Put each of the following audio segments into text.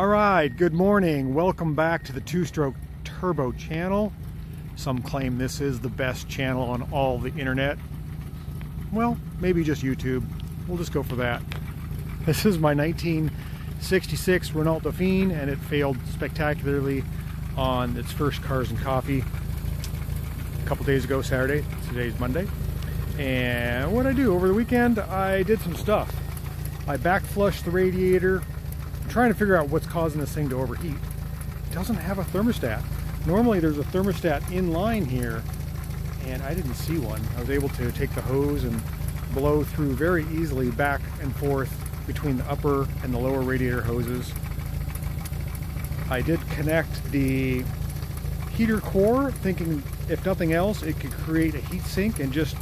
All right, good morning. Welcome back to the two-stroke turbo channel. Some claim this is the best channel on all the internet. Well, maybe just YouTube. We'll just go for that. This is my 1966 Renault Dauphine, and it failed spectacularly on its first Cars and Coffee a couple days ago, Saturday. Today's Monday. And what I do over the weekend, I did some stuff. I back flushed the radiator. I'm trying to figure out what's causing this thing to overheat. It doesn't have a thermostat. Normally there's a thermostat in line here, and I didn't see one. I was able to take the hose and blow through very easily back and forth between the upper and the lower radiator hoses. I did connect the heater core, thinking if nothing else it could create a heat sink and just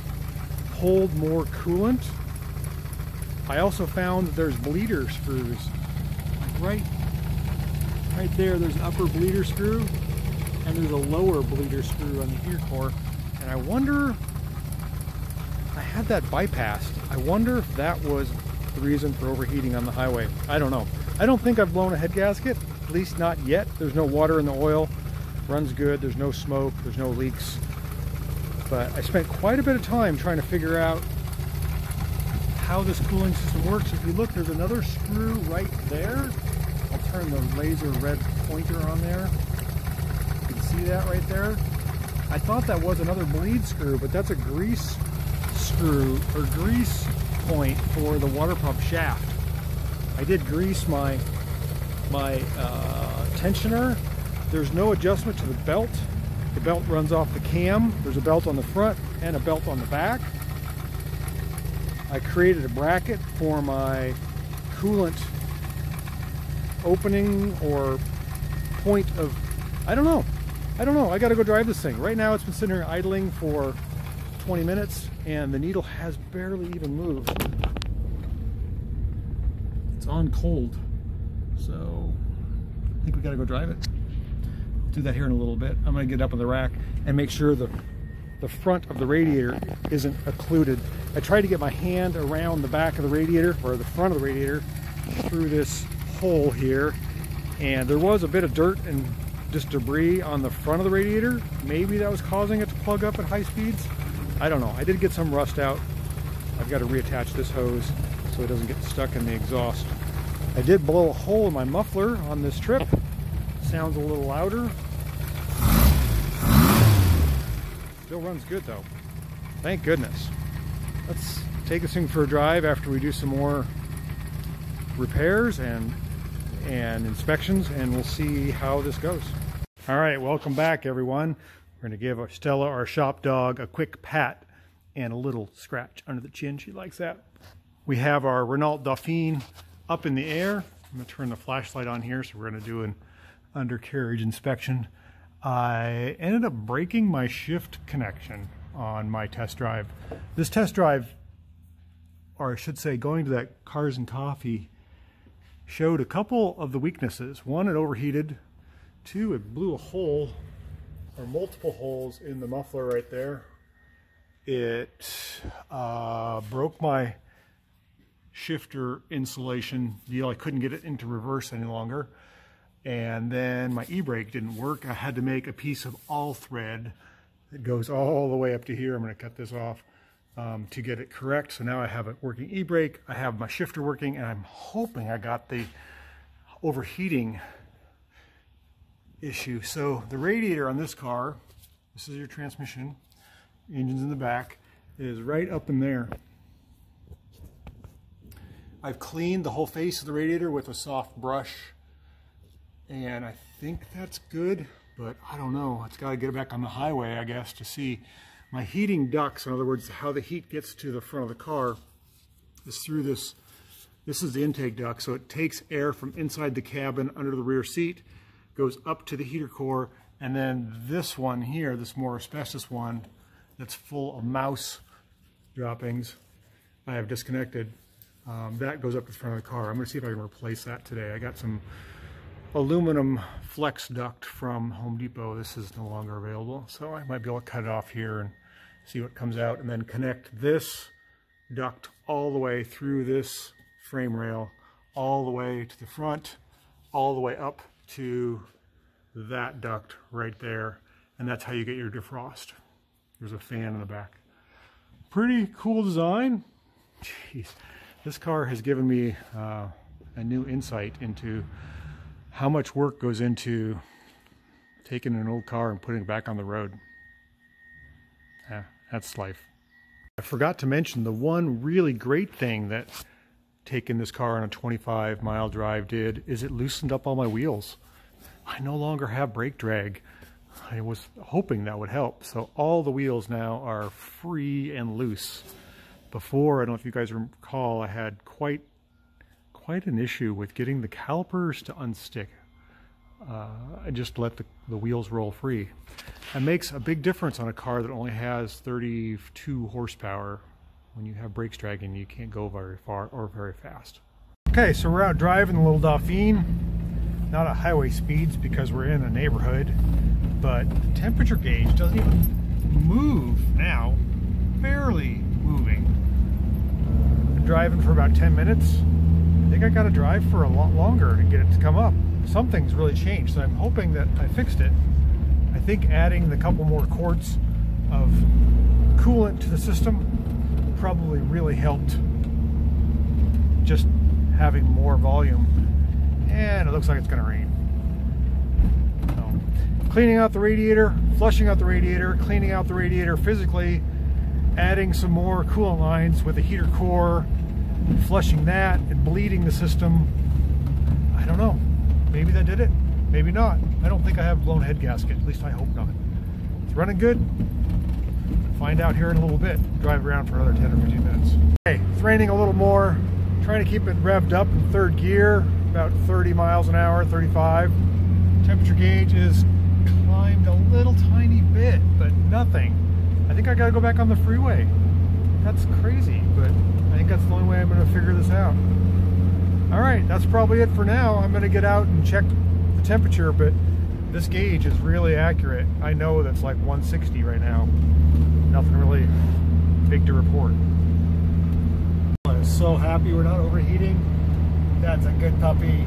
hold more coolant. I also found that there's bleeder screws. Like right there, there's an upper bleeder screw and there's a lower bleeder screw on the heater core. And I wonder, I had that bypassed. I wonder if that was the reason for overheating on the highway. I don't know. I don't think I've blown a head gasket, at least not yet. There's no water in the oil, runs good, there's no smoke, there's no leaks. But I spent quite a bit of time trying to figure out how this cooling system works. If you look, there's another screw right there. I'll turn the laser red pointer on there. You can see that right there. I thought that was another bleed screw, but that's a grease screw or grease point for the water pump shaft. I did grease my tensioner. There's no adjustment to the belt. The belt runs off the cam. There's a belt on the front and a belt on the back. I created a bracket for my coolant opening or point of, I don't know. I gotta go drive this thing. Right now it's been sitting here idling for 20 minutes and the needle has barely even moved. It's on cold. So I think we gotta go drive it. Do that here in a little bit. I'm going to get up on the rack and make sure the front of the radiator isn't occluded. I tried to get my hand around the back of the radiator, or the front of the radiator, through this hole here, and there was a bit of dirt and just debris on the front of the radiator. Maybe that was causing it to plug up at high speeds. I don't know. I did get some rust out. I've got to reattach this hose so it doesn't get stuck in the exhaust. I did blow a hole in my muffler on this trip. Sounds a little louder. Still runs good though. Thank goodness. Let's take this thing for a drive after we do some more repairs and inspections, and we'll see how this goes. All right, welcome back everyone. We're going to give Stella, our shop dog, a quick pat and a little scratch under the chin. She likes that. We have our Renault Dauphine up in the air. I'm going to turn the flashlight on here, so we're going to do an undercarriage inspection. I ended up breaking my shift connection on my test drive. This test drive, or I should say going to that Cars and Coffee, showed a couple of the weaknesses. One, it overheated. Two, it blew a hole or multiple holes in the muffler right there. It broke my shifter insulation deal. I couldn't get it into reverse any longer. And then my e-brake didn't work. I had to make a piece of all thread that goes all the way up to here. I'm going to cut this off to get it correct. So now I have a working e-brake. I have my shifter working, and I'm hoping I got the overheating issue. So the radiator on this car, this is your transmission, engine's in the back, is right up in there. I've cleaned the whole face of the radiator with a soft brush, and I think that's good, but I don't know. It's got to get it back on the highway, I guess, to see. My heating ducts, in other words, how the heat gets to the front of the car, is through this. This is the intake duct, so it takes air from inside the cabin under the rear seat, goes up to the heater core, and then this one here, this more asbestos one, that's full of mouse droppings, I have disconnected. That goes up to the front of the car. I'm going to see if I can replace that today. I got some aluminum flex duct from Home Depot. This is no longer available, so I might be able to cut it off here and see what comes out, and then connect this duct all the way through this frame rail all the way to the front all the way up to that duct right there, and that's how you get your defrost. There's a fan in the back. Pretty cool design. Jeez, this car has given me a new insight into how much work goes into taking an old car and putting it back on the road. Yeah, that's life. I forgot to mention the one really great thing that taking this car on a 25-mile drive did is it loosened up all my wheels. I no longer have brake drag. I was hoping that would help. So all the wheels now are free and loose. Before, I don't know if you guys recall, I had quite an issue with getting the calipers to unstick. I just let the wheels roll free. It makes a big difference on a car that only has 32 horsepower. When you have brakes dragging, you can't go very far or very fast. Okay, so we're out driving the little Dauphine. Not at highway speeds because we're in a neighborhood, but the temperature gauge doesn't even move now. Barely moving. Been driving for about 10 minutes. I think I got to drive for a lot longer to get it to come up. Something's really changed, so I'm hoping that I fixed it. I think adding the couple more quarts of coolant to the system probably really helped, just having more volume. And it looks like it's going to rain. So, cleaning out the radiator, flushing out the radiator, cleaning out the radiator physically, adding some more coolant lines with a heater core, flushing that and bleeding the system. I don't know. Maybe that did it. Maybe not. I don't think I have a blown head gasket. At least I hope not. It's running good. Find out here in a little bit. Drive around for another 10 or 15 minutes. Okay, it's raining a little more. Trying to keep it revved up in third gear, about 30 miles an hour, 35. Temperature gauge is climbed a little tiny bit, but nothing. I think I gotta go back on the freeway. That's crazy, but I think that's the only way I'm gonna figure this out. All right, that's probably it for now. I'm gonna get out and check the temperature, but this gauge is really accurate. I know that's like 160 right now. Nothing really big to report. I'm so happy we're not overheating. That's a good puppy.